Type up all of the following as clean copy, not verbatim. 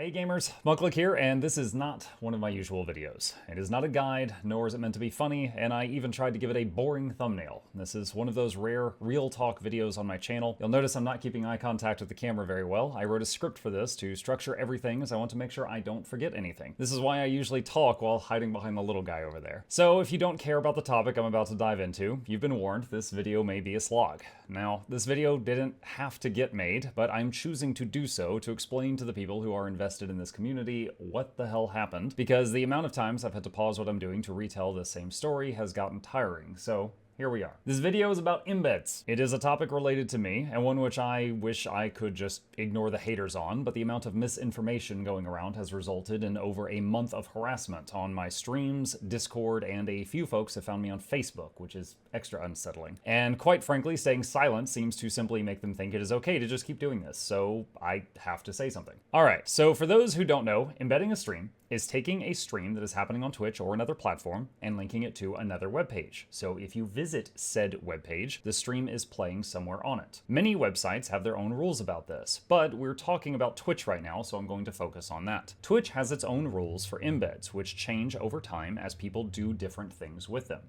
Hey gamers, Mucklick here, and this is not one of my usual videos. It is not a guide, nor is it meant to be funny, and I even tried to give it a boring thumbnail. This is one of those rare, real talk videos on my channel. You'll notice I'm not keeping eye contact with the camera very well. I wrote a script for this to structure everything as I want to make sure I don't forget anything. This is why I usually talk while hiding behind the little guy over there. So if you don't care about the topic I'm about to dive into, you've been warned, this video may be a slog. Now, this video didn't have to get made, but I'm choosing to do so to explain to the people who are invested in this community what the hell happened, because the amount of times I've had to pause what I'm doing to retell the same story has gotten tiring, so here we are. This video is about embeds. It is a topic related to me, and one which I wish I could just ignore the haters on, but the amount of misinformation going around has resulted in over a month of harassment on my streams, Discord, and a few folks have found me on Facebook, which is extra unsettling. And quite frankly, staying silent seems to simply make them think it is okay to just keep doing this, so I have to say something. Alright, so for those who don't know, embedding a stream is taking a stream that is happening on Twitch or another platform and linking it to another webpage. So if you visit said webpage, the stream is playing somewhere on it. Many websites have their own rules about this, but we're talking about Twitch right now, so I'm going to focus on that. Twitch has its own rules for embeds, which change over time as people do different things with them.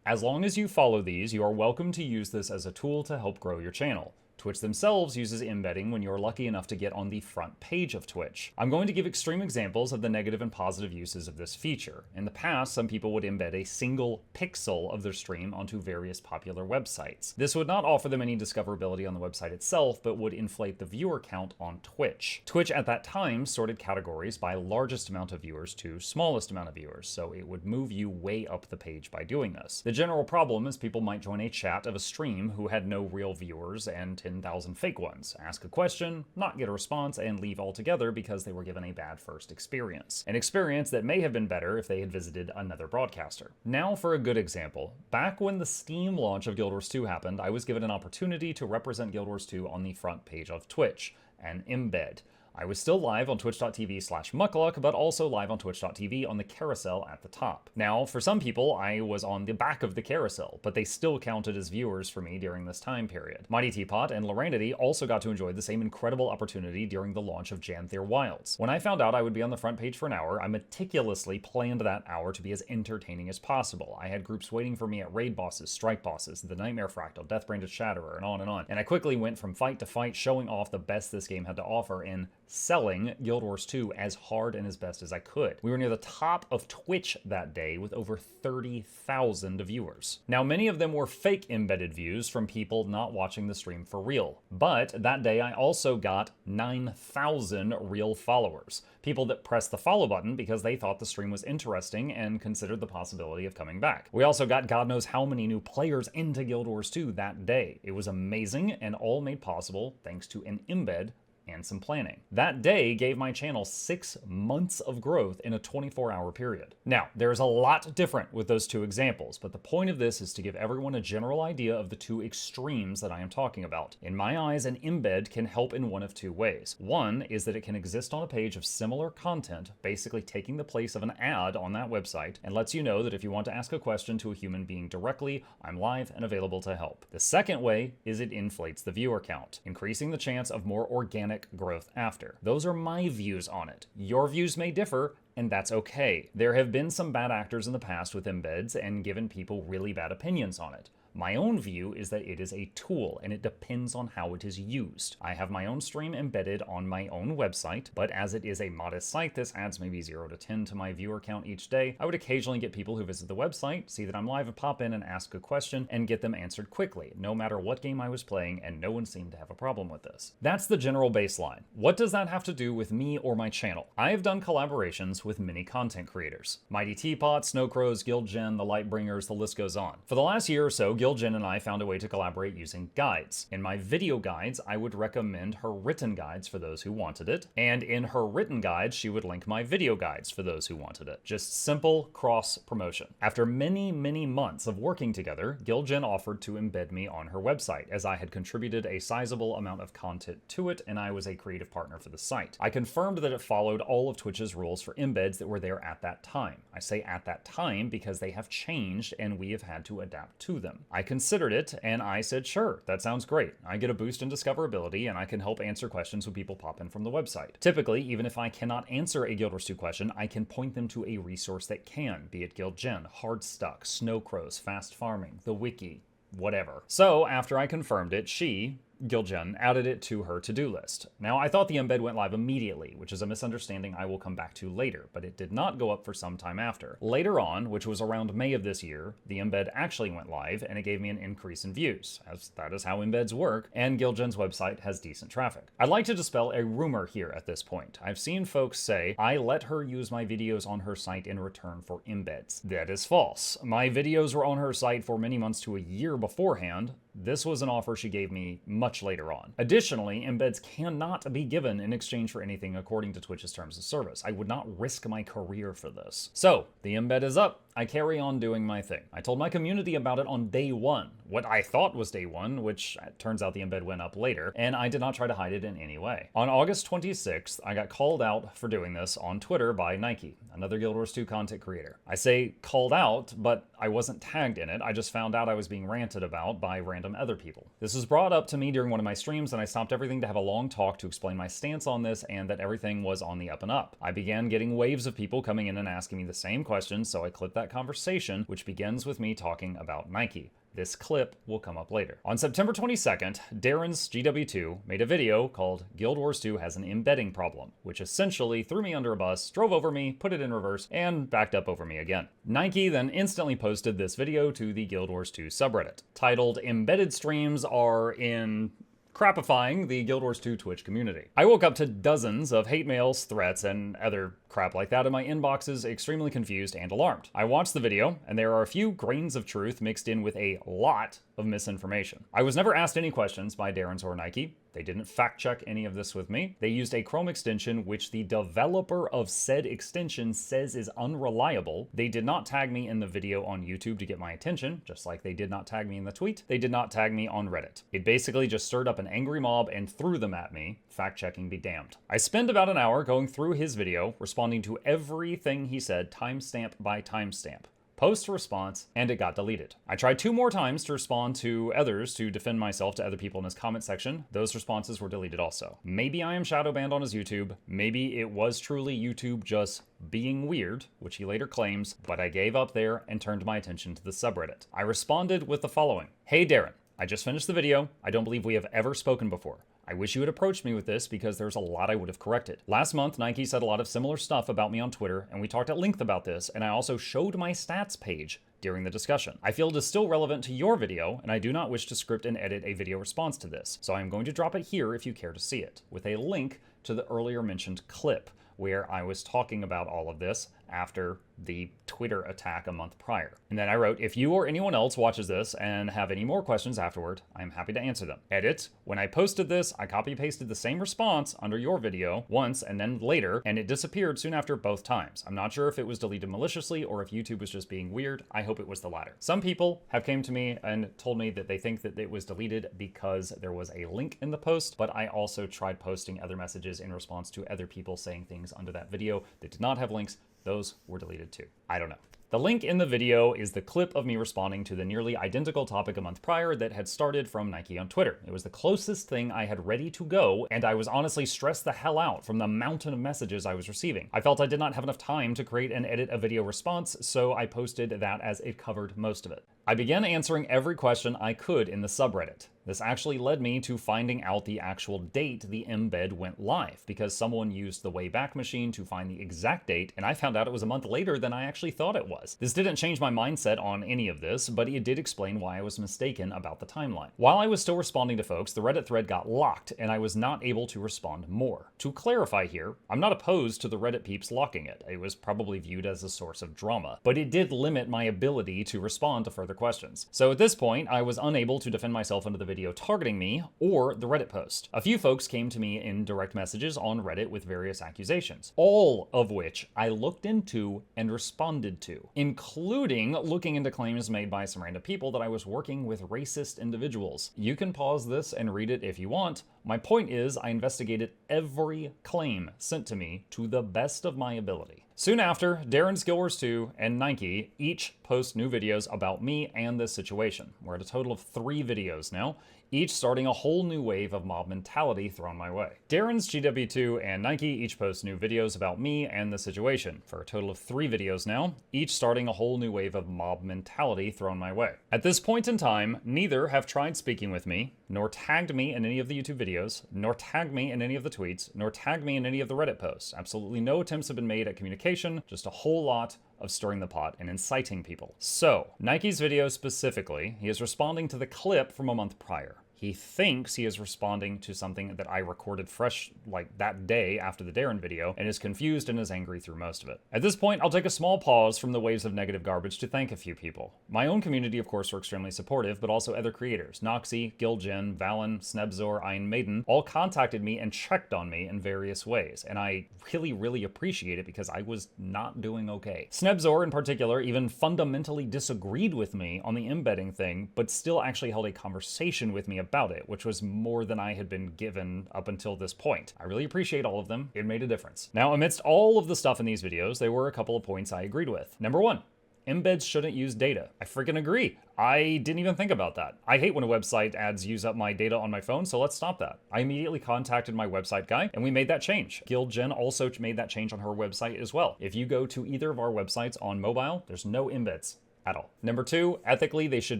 As long as you follow these, you are welcome to use this as a tool to help grow your channel. Twitch themselves uses embedding when you're lucky enough to get on the front page of Twitch. I'm going to give extreme examples of the negative and positive uses of this feature. In the past, some people would embed a single pixel of their stream onto various popular websites. This would not offer them any discoverability on the website itself, but would inflate the viewer count on Twitch. Twitch at that time sorted categories by largest amount of viewers to smallest amount of viewers, so it would move you way up the page by doing this. The general problem is people might join a chat of a stream who had no real viewers and 10,000 fake ones, ask a question, not get a response, and leave altogether because they were given a bad first experience. An experience that may have been better if they had visited another broadcaster. Now for a good example. Back when the Steam launch of Guild Wars 2 happened, I was given an opportunity to represent Guild Wars 2 on the front page of Twitch, an embed. I was still live on twitch.tv/muckluck, but also live on twitch.tv on the carousel at the top. Now, for some people, I was on the back of the carousel, but they still counted as viewers for me during this time period. Mighty Teapot and Loranity also got to enjoy the same incredible opportunity during the launch of Janthier Wilds. When I found out I would be on the front page for an hour, I meticulously planned that hour to be as entertaining as possible. I had groups waiting for me at raid bosses, strike bosses, the Nightmare Fractal, Deathbranded Shatterer, and on. And I quickly went from fight to fight, showing off the best this game had to offer in selling Guild Wars 2 as hard and as best as I could. We were near the top of Twitch that day with over 30,000 viewers. Now, many of them were fake embedded views from people not watching the stream for real. But that day I also got 9,000 real followers. People that pressed the follow button because they thought the stream was interesting and considered the possibility of coming back. We also got God knows how many new players into Guild Wars 2 that day. It was amazing and all made possible thanks to an embed and some planning. That day gave my channel 6 months of growth in a 24-hour period. Now, there's a lot different with those two examples, but the point of this is to give everyone a general idea of the two extremes that I am talking about. In my eyes, an embed can help in one of two ways. One is that it can exist on a page of similar content, basically taking the place of an ad on that website, and lets you know that if you want to ask a question to a human being directly, I'm live and available to help. The second way is it inflates the viewer count, increasing the chance of more organic growth after. Those are my views on it. Your views may differ, and that's okay. There have been some bad actors in the past with embeds and given people really bad opinions on it. My own view is that it is a tool, and it depends on how it is used. I have my own stream embedded on my own website, but as it is a modest site, this adds maybe 0 to 10 to my viewer count each day. I would occasionally get people who visit the website, see that I'm live, and pop in and ask a question, and get them answered quickly, no matter what game I was playing, and no one seemed to have a problem with this. That's the general baseline. What does that have to do with me or my channel? I have done collaborations with many content creators. Mighty Teapot, Snowcrows, GuildJen, the Lightbringers, the list goes on. For the last year or so, GuildJen and I found a way to collaborate using guides. In my video guides, I would recommend her written guides for those who wanted it, and in her written guides, she would link my video guides for those who wanted it. Just simple cross-promotion. After many months of working together, GuildJen offered to embed me on her website, as I had contributed a sizable amount of content to it, and I was a creative partner for the site. I confirmed that it followed all of Twitch's rules for embeds that were there at that time. I say at that time because they have changed and we have had to adapt to them. I considered it, and I said, sure, that sounds great. I get a boost in discoverability, and I can help answer questions when people pop in from the website. Typically, even if I cannot answer a Guild Wars 2 question, I can point them to a resource that can, be it GuildJen, Hardstuck, Snow Crows, Fast Farming, the Wiki, whatever. So after I confirmed it, she, GuildJen, added it to her to-do list. Now, I thought the embed went live immediately, which is a misunderstanding I will come back to later, but it did not go up for some time after. Later on, which was around May of this year, the embed actually went live, and it gave me an increase in views, as that is how embeds work, and GuildJen's website has decent traffic. I'd like to dispel a rumor here at this point. I've seen folks say, I let her use my videos on her site in return for embeds. That is false. My videos were on her site for many months to a year beforehand. This was an offer she gave me much later on. Additionally, embeds cannot be given in exchange for anything according to Twitch's terms of service. I would not risk my career for this. So, the embed is up. I carry on doing my thing. I told my community about it on day one, what I thought was day one, which turns out the embed went up later, and I did not try to hide it in any way. On August 26th, I got called out for doing this on Twitter by Nike, another Guild Wars 2 content creator. I say called out, but I wasn't tagged in it. I just found out I was being ranted about by random other people. This was brought up to me during one of my streams, and I stopped everything to have a long talk to explain my stance on this and that everything was on the up and up. I began getting waves of people coming in and asking me the same questions, so I clipped that conversation, which begins with me talking about Nike. This clip will come up later. On September 22nd, Darren's GW2 made a video called Guild Wars 2 has an embedding problem, which essentially threw me under a bus, drove over me, put it in reverse, and backed up over me again. Nike then instantly posted this video to the Guild Wars 2 subreddit, titled Embedded Streams Are in crapifying the Guild Wars 2 Twitch community. I woke up to dozens of hate mails, threats, and other crap like that in my inboxes, extremely confused and alarmed. I watched the video, and there are a few grains of truth mixed in with a lot of misinformation. I was never asked any questions by Darren's or Nike. They didn't fact check any of this with me. They used a Chrome extension which the developer of said extension says is unreliable. They did not tag me in the video on YouTube to get my attention, just like they did not tag me in the tweet. They did not tag me on Reddit. It basically just stirred up an angry mob and threw them at me. Fact checking be damned. I spent about an hour going through his video, responding to everything he said, timestamp by timestamp. Post response, and it got deleted. I tried 2 more times to respond to others to defend myself to other people in his comment section. Those responses were deleted also. Maybe I am shadow banned on his YouTube. Maybe it was truly YouTube just being weird, which he later claims, but I gave up there and turned my attention to the subreddit. I responded with the following. Hey Darren, I just finished the video. I don't believe we have ever spoken before. I wish you had approached me with this because there's a lot I would have corrected. Last month, Nike said a lot of similar stuff about me on Twitter, and we talked at length about this, and I also showed my stats page during the discussion. I feel it is still relevant to your video, and I do not wish to script and edit a video response to this, so I'm going to drop it here if you care to see it, with a link to the earlier mentioned clip where I was talking about all of this after the Twitter attack a month prior. And then I wrote, if you or anyone else watches this and have any more questions afterward, I'm happy to answer them. Edit, when I posted this, I copy pasted the same response under your video once and then later, and it disappeared soon after both times. I'm not sure if it was deleted maliciously or if YouTube was just being weird. I hope it was the latter. Some people have came to me and told me that they think that it was deleted because there was a link in the post, but I also tried posting other messages in response to other people saying things under that video that did not have links. Those were deleted too. I don't know. The link in the video is the clip of me responding to the nearly identical topic a month prior that had started from Nike on Twitter. It was the closest thing I had ready to go, and I was honestly stressed the hell out from the mountain of messages I was receiving. I felt I did not have enough time to create and edit a video response, so I posted that as it covered most of it. I began answering every question I could in the subreddit. This actually led me to finding out the actual date the embed went live, because someone used the Wayback Machine to find the exact date, and I found out it was a month later than I actually thought it was. This didn't change my mindset on any of this, but it did explain why I was mistaken about the timeline. While I was still responding to folks, the Reddit thread got locked, and I was not able to respond more. To clarify here, I'm not opposed to the Reddit peeps locking it. It was probably viewed as a source of drama, but it did limit my ability to respond to further questions. So at this point, I was unable to defend myself under the video targeting me or the Reddit post. A few folks came to me in direct messages on Reddit with various accusations, all of which I looked into and responded to, including looking into claims made by some random people that I was working with racist individuals. You can pause this and read it if you want. My point is, I investigated every claim sent to me to the best of my ability. Soon after, Darren Skill Wars 2 and Nike each post new videos about me and this situation. We're at a total of 3 videos now, each starting a whole new wave of mob mentality thrown my way. Darren's GW2 and Nike each post new videos about me and the situation, for a total of 3 videos now, each starting a whole new wave of mob mentality thrown my way. At this point in time, neither have tried speaking with me, nor tagged me in any of the YouTube videos, nor tagged me in any of the tweets, nor tagged me in any of the Reddit posts. Absolutely no attempts have been made at communication, just a whole lot of stirring the pot and inciting people. So, Nike's video specifically, he is responding to the clip from a month prior. He thinks he is responding to something that I recorded fresh like that day after the Darren video and is confused and is angry through most of it. At this point, I'll take a small pause from the waves of negative garbage to thank a few people. My own community, of course, were extremely supportive, but also other creators. Noxy, GuildJen, Valen, Snebzor, Iron Maiden all contacted me and checked on me in various ways, and I really appreciate it because I was not doing okay. Snebzor in particular even fundamentally disagreed with me on the embedding thing, but still actually held a conversation with me about it, which was more than I had been given up until this point. I really appreciate all of them. It made a difference. Now, amidst all of the stuff in these videos, there were a couple of points I agreed with. Number 1, embeds shouldn't use data. I freaking agree. I didn't even think about that. I hate when a website ads use up my data on my phone, so let's stop that. I immediately contacted my website guy, and we made that change. GuildJen also made that change on her website as well. If you go to either of our websites on mobile, there's no embeds at all. Number 2, ethically, they should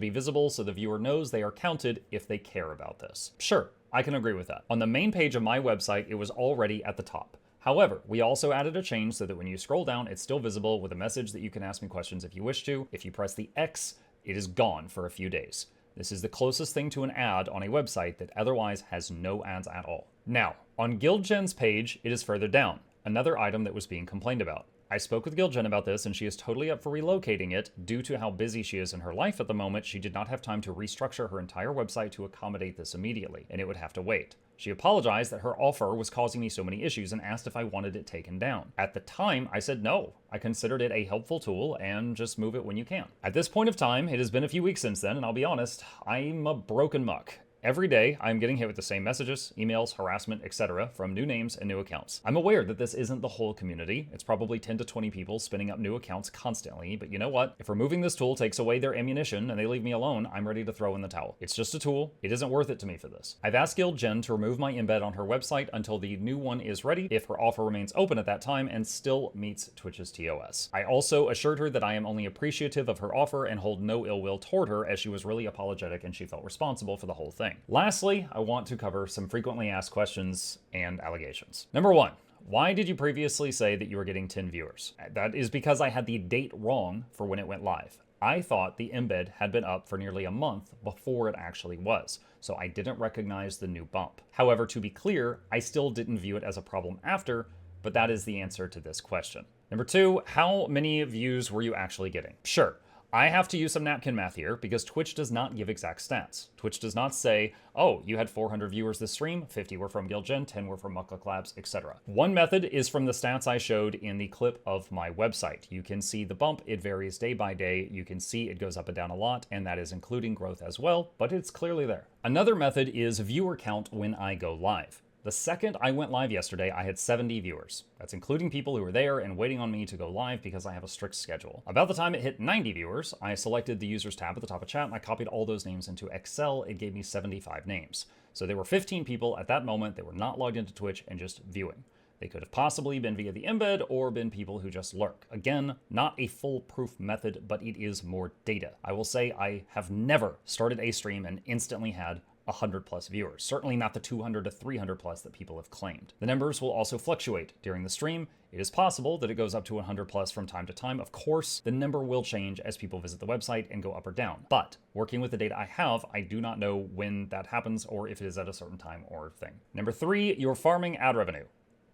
be visible so the viewer knows they are counted if they care about this. Sure, I can agree with that. On the main page of my website, it was already at the top. However, we also added a change so that when you scroll down, it's still visible with a message that you can ask me questions if you wish to. If you press the X, it is gone for a few days. This is the closest thing to an ad on a website that otherwise has no ads at all. Now, on GuildJen's page, it is further down, another item that was being complained about. I spoke with GuildJen about this, and she is totally up for relocating it. Due to how busy she is in her life at the moment, she did not have time to restructure her entire website to accommodate this immediately, and it would have to wait. She apologized that her offer was causing me so many issues and asked if I wanted it taken down. At the time, I said no. I considered it a helpful tool and just move it when you can. At this point of time, it has been a few weeks since then, and I'll be honest, I'm a broken muck. Every day, I'm getting hit with the same messages, emails, harassment, etc. from new names and new accounts. I'm aware that this isn't the whole community. It's probably 10 to 20 people spinning up new accounts constantly, but you know what? If removing this tool takes away their ammunition and they leave me alone, I'm ready to throw in the towel. It's just a tool. It isn't worth it to me for this. I've asked GuildJen to remove my embed on her website until the new one is ready, if her offer remains open at that time and still meets Twitch's TOS. I also assured her that I am only appreciative of her offer and hold no ill will toward her, as she was really apologetic and she felt responsible for the whole thing. Lastly, I want to cover some frequently asked questions and allegations. Number 1, why did you previously say that you were getting 10 viewers? That is because I had the date wrong for when it went live. I thought the embed had been up for nearly a month before it actually was, so I didn't recognize the new bump. However, to be clear, I still didn't view it as a problem after, but that is the answer to this question. Number 2, how many views were you actually getting? Sure. I have to use some napkin math here because Twitch does not give exact stats. Twitch does not say, oh, you had 400 viewers this stream, 50 were from GuildJen, 10 were from Muckluck Labs, etc. One method is from the stats I showed in the clip of my website. You can see the bump, it varies day by day. You can see it goes up and down a lot, and that is including growth as well, but it's clearly there. Another method is viewer count when I go live. The second I went live yesterday, I had 70 viewers. That's including people who were there and waiting on me to go live because I have a strict schedule. About the time it hit 90 viewers, I selected the users tab at the top of chat and I copied all those names into Excel. It gave me 75 names. So there were 15 people at that moment that were not logged into Twitch and just viewing. They could have possibly been via the embed or been people who just lurk. Again, not a foolproof method, but it is more data. I will say I have never started a stream and instantly had 100 plus viewers. Certainly not the 200 to 300 plus that people have claimed. The numbers will also fluctuate during the stream. It is possible that it goes up to 100 plus from time to time. Of course, the number will change as people visit the website and go up or down. But working with the data I have, I do not know when that happens or if it is at a certain time or thing. Number 3, you're farming ad revenue.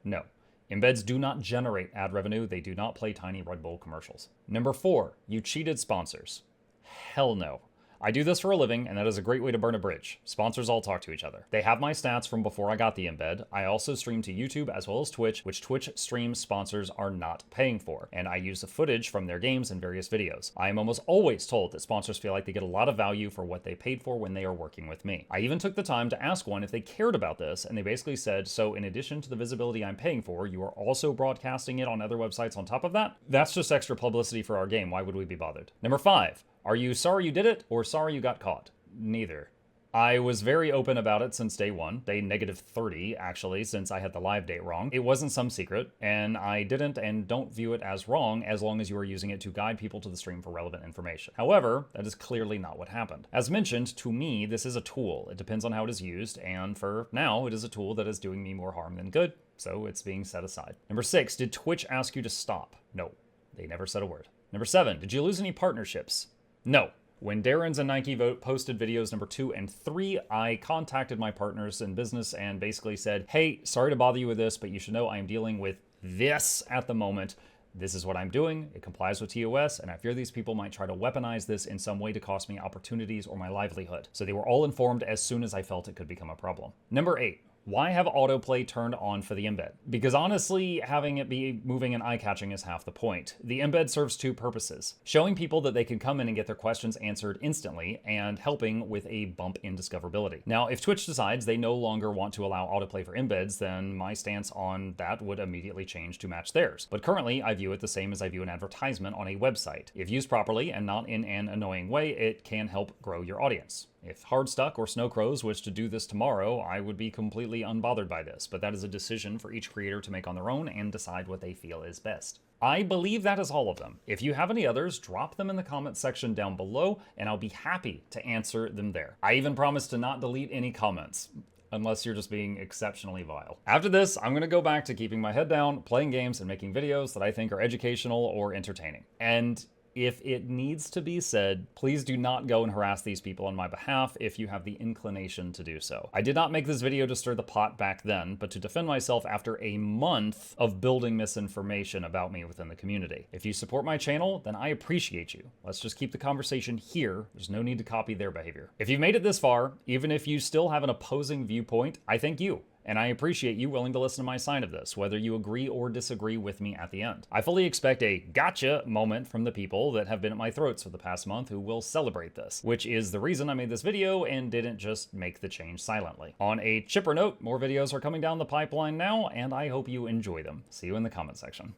No. Embeds do not generate ad revenue. They do not play tiny Red Bull commercials. Number 4, you cheated sponsors. Hell no. I do this for a living, and that is a great way to burn a bridge. Sponsors all talk to each other. They have my stats from before I got the embed. I also stream to YouTube as well as Twitch, which Twitch stream sponsors are not paying for, and I use the footage from their games in various videos. I am almost always told that sponsors feel like they get a lot of value for what they paid for when they are working with me. I even took the time to ask one if they cared about this, and they basically said, so in addition to the visibility I'm paying for, you are also broadcasting it on other websites on top of that? That's just extra publicity for our game. Why would we be bothered? Number 5, are you sorry you did it or sorry you got caught? Neither. I was very open about it since day one, day -30 actually, since I had the live date wrong. It wasn't some secret, and I didn't and don't view it as wrong as long as you are using it to guide people to the stream for relevant information. However, that is clearly not what happened. As mentioned, to me, this is a tool. It depends on how it is used, and for now, it is a tool that is doing me more harm than good, so it's being set aside. Number 6, did Twitch ask you to stop? No, they never said a word. Number 7, did you lose any partnerships? No. When Darren's and Nike posted videos number 2 and 3, I contacted my partners in business and basically said, hey, sorry to bother you with this, but you should know I am dealing with this at the moment. This is what I'm doing. It complies with TOS, and I fear these people might try to weaponize this in some way to cost me opportunities or my livelihood. So they were all informed as soon as I felt it could become a problem. Number 8. Why have autoplay turned on for the embed? Because honestly, having it be moving and eye-catching is half the point. The embed serves 2 purposes: showing people that they can come in and get their questions answered instantly, and helping with a bump in discoverability. Now, if Twitch decides they no longer want to allow autoplay for embeds, then my stance on that would immediately change to match theirs. But currently, I view it the same as I view an advertisement on a website. If used properly and not in an annoying way, it can help grow your audience. If Hardstuck or Snowcrows wish to do this tomorrow, I would be completely unbothered by this, but that is a decision for each creator to make on their own and decide what they feel is best. I believe that is all of them. If you have any others, drop them in the comments section down below, and I'll be happy to answer them there. I even promise to not delete any comments, unless you're just being exceptionally vile. After this, I'm gonna go back to keeping my head down, playing games, and making videos that I think are educational or entertaining. And if it needs to be said, please do not go and harass these people on my behalf if you have the inclination to do so. I did not make this video to stir the pot back then, but to defend myself after a month of building misinformation about me within the community. If you support my channel, then I appreciate you. Let's just keep the conversation here. There's no need to copy their behavior. If you've made it this far, even if you still have an opposing viewpoint, I thank you. And I appreciate you willing to listen to my side of this, whether you agree or disagree with me at the end. I fully expect a gotcha moment from the people that have been at my throats for the past month who will celebrate this, which is the reason I made this video and didn't just make the change silently. On a chipper note, more videos are coming down the pipeline now, and I hope you enjoy them. See you in the comment section.